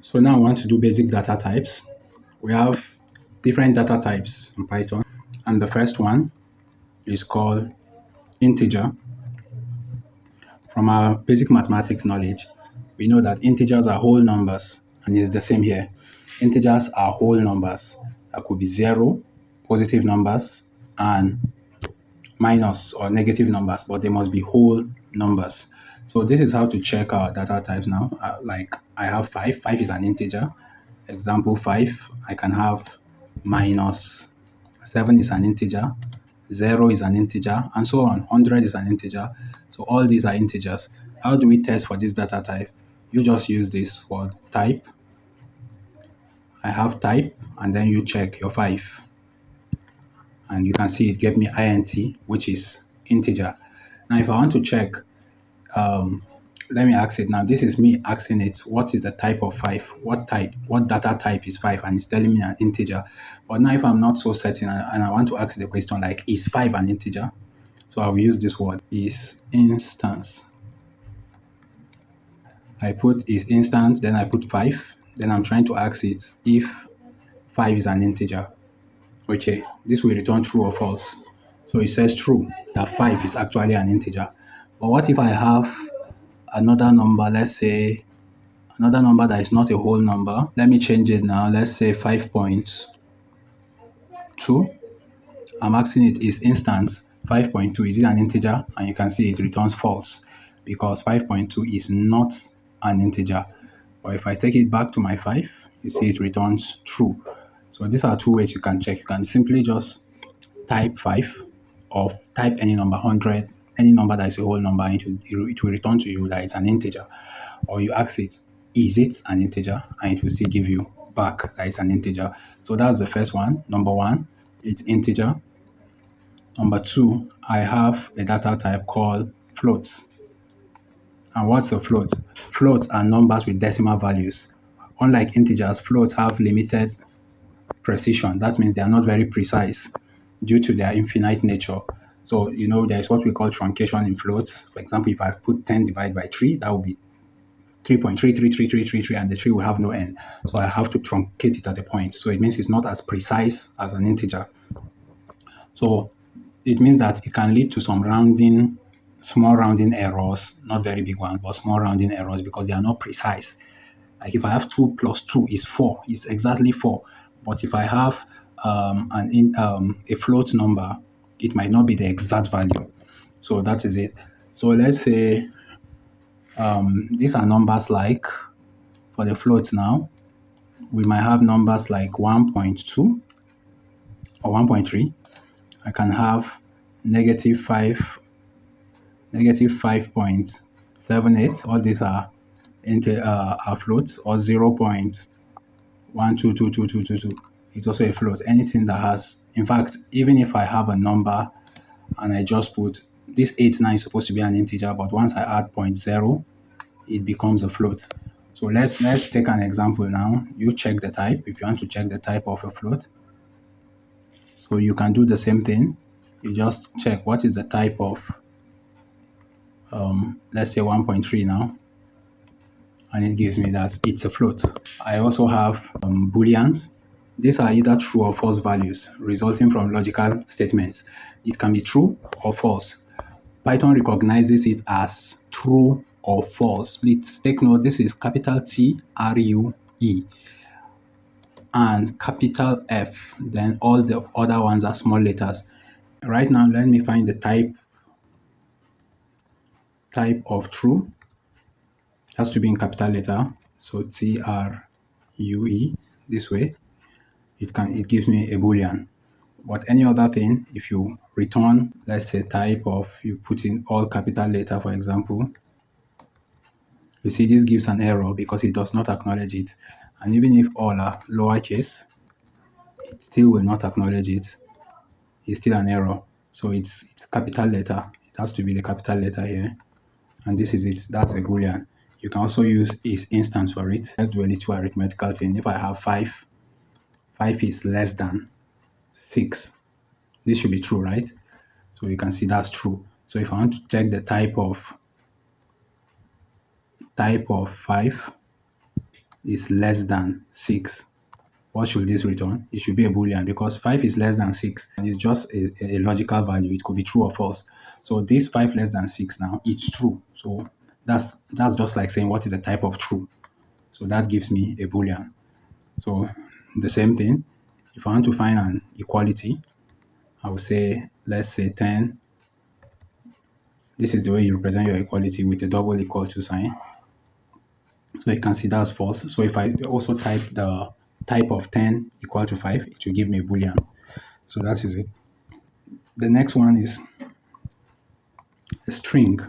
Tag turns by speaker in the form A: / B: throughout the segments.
A: So now I want to do basic data types. We have different data types in Python, and the first one is called integer. From our basic mathematics knowledge, we know that integers are whole numbers, and it's the same here. Integers are whole numbers. That could be zero, positive numbers, and minus or negative numbers, but they must be whole numbers. So this is how to check our data types now. Like I have 5. 5 is an integer. Example 5, I can have minus 7 is an integer, 0 is an integer, and so on. 100 is an integer. So all these are integers. How do we test for this data type? You just use this for type. I have type, and then you check your 5. And you can see it gave me int, which is integer. Now, if I want to check, let me ask it now. This is me asking it, what is the type of 5? What data type is 5? And it's telling me an integer. But now if I'm not so certain and I want to ask the question like, is 5 an integer? So I will use this word, is instance. I put is instance, then I put 5. Then I'm trying to ask it if 5 is an integer. Okay, this will return true or false. So it says true, that 5 is actually an integer. But what if I have another number, let's say another number that is not a whole number? Let me change it now. Let's say 5.2. I'm asking it is instance 5.2, is it an integer? And you can see it returns false because 5.2 is not an integer. But if I take it back to my 5, you see it returns true. So these are two ways you can check. You can simply just type 5 or type any number, 100, any number that is a whole number, and it will return to you that it's an integer. Or you ask it, is it an integer? And it will still give you back that it's an integer. So that's the first one. Number one, it's integer. Number two, I have a data type called floats. And what's a float? Floats are numbers with decimal values. Unlike integers, floats have limited precision. That means they are not very precise due to their infinite nature. So, there is what we call truncation in floats. For example, if I put 10 divided by 3, that would be 3.333333, and the 3 will have no end. So I have to truncate it at a point. So it means it's not as precise as an integer. So it means that it can lead to some rounding, small rounding errors, not very big ones, but small rounding errors because they are not precise. Like if I have 2 plus 2 is 4, it's exactly 4. But if I have a float number, it might not be the exact value. So that is it. So let's say these are numbers like, for the floats now, we might have numbers like 1.2 or 1.3. I can have negative 5.78. All these are floats, or 0.122222. It's also a float. Anything that has, in fact, even if I have a number and I just put this 89 is supposed to be an integer, but once I add 0.0, it becomes a float. So let's take an example now. You check the type if you want to check the type of a float. So you can do the same thing. You just check what is the type of, let's say 1.3 now, and it gives me that it's a float. I also have Booleans. These are either true or false values resulting from logical statements. It can be true or false. Python recognizes it as true or false. Please take note, this is capital T, R-U-E, and capital F. Then all the other ones are small letters. Right now, let me find the type of true. It has to be in capital letter. So T-R-U-E, this way. It gives me a Boolean. But any other thing, if you return, let's say type of, you put in all capital letter, for example, you see this gives an error because it does not acknowledge it. And even if all are lowercase, it still will not acknowledge it. It's still an error. So it's capital letter. It has to be the capital letter here. And this is it. That's a Boolean. You can also use is instance for it. Let's do a little arithmetical thing. If I have 5 is less than 6. This should be true, right? So you can see that's true. So if I want to check the type of 5, is less than 6, what should this return? It should be a Boolean because 5 is less than 6 and it's just a logical value. It could be true or false. So this 5 less than 6 now, it's true. So that's just like saying what is the type of true. So that gives me a Boolean. So the same thing, if I want to find an equality, I will say, let's say 10. This is the way you represent your equality with a double equal to sign. So you can see that's false. So if I also type the type of 10 equal to 5, it will give me a Boolean. So that is it. The next one is a string.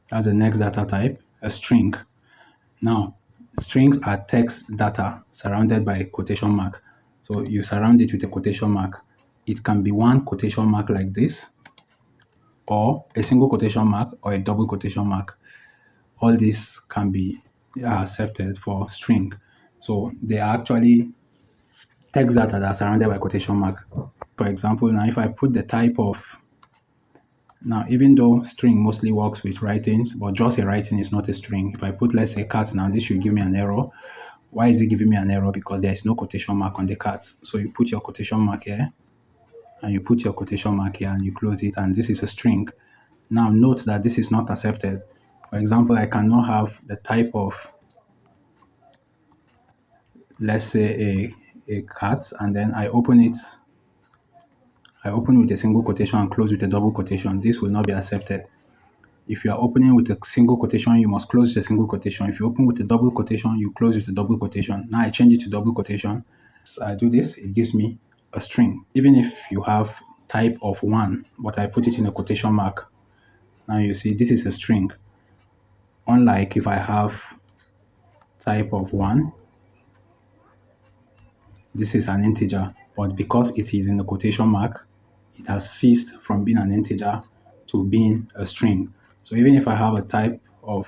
A: That's the next data type, a string. Now, strings are text data surrounded by a quotation mark. So you surround it with a quotation mark. It can be one quotation mark like this, or a single quotation mark, or a double quotation mark. All these can be accepted for string. So they are actually text data that are surrounded by quotation mark. For example, now if I put the type of, now even though string mostly works with writings, but just a writing is not a string. If I put, let's say, cat, now this should give me an error. Why is it giving me an error? Because there is no quotation mark on the cat. So you put your quotation mark here, and you put your quotation mark here, and you close it, and this is a string. Now note that this is not accepted. For example, I cannot have the type of, let's say, a cat, and then I open it. I open with a single quotation and close with a double quotation. This will not be accepted. If you are opening with a single quotation, you must close with a single quotation. If you open with a double quotation, you close with a double quotation. Now I change it to double quotation. I do this, it gives me a string. Even if you have type of 1, but I put it in a quotation mark, now you see this is a string. Unlike if I have type of 1, this is an integer, but because it is in the quotation mark, it has ceased from being an integer to being a string. So even if I have a type of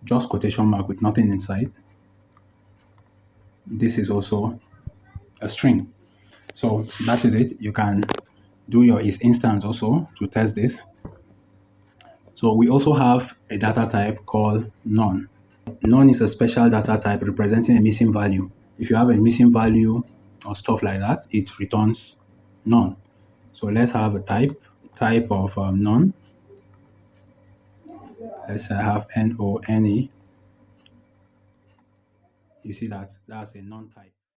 A: just quotation mark with nothing inside, this is also a string. So that is it. You can do your is instance also to test this. So we also have a data type called none. None is a special data type representing a missing value. If you have a missing value or stuff like that, it returns none. So let's have a type of none. Let's say I have N-O-N-E. You see that's a non-type.